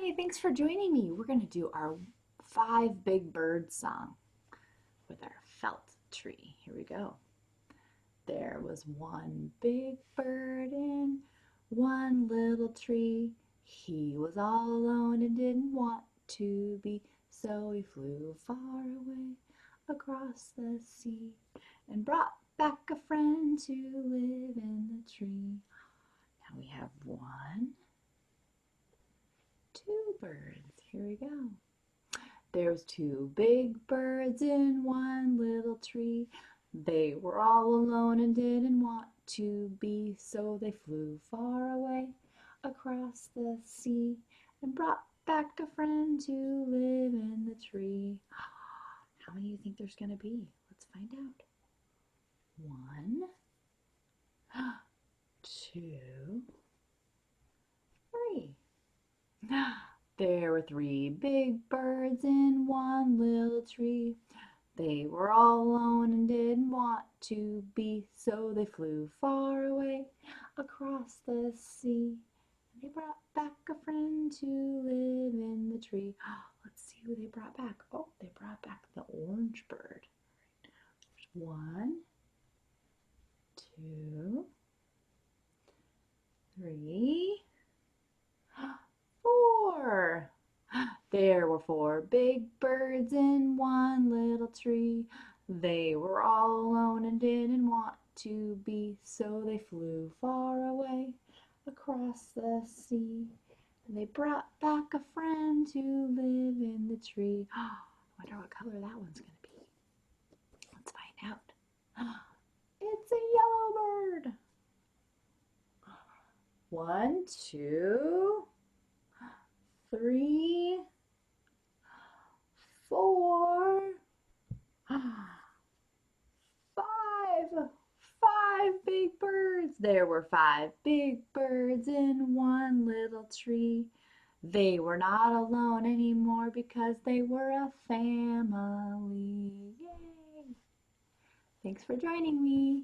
Hi, thanks for joining me. We're going to do our Five Big Birds song with our felt tree. Here we go. There was one big bird in one little tree. He was all alone and didn't want to be, so he flew far away across the sea and brought back a friend to live in the tree. Now we have one, two birds. Here we go. There's two big birds in one little tree. They were all alone and didn't want to be, so they flew far away across the sea and brought back a friend to live in the tree. How many do you think there's going to be? Let's find out. One, two, three. There were three big birds in one little tree. They were all alone and didn't want to be, so they flew far away across the sea. And they brought back a friend to live in the tree. Let's see who they brought back. Oh, they brought back the orange bird. One, two, three, four. There were four big birds in one little tree. They were all alone and didn't want to be, so they flew far away across the sea. And they brought back a friend to live in the tree. I wonder what color that one's going to be. Let's find out. It's a yellow bird. One, two, three, four, five big birds. There were five big birds in one little tree. They were not alone anymore because they were a family. Yay! Thanks for joining me.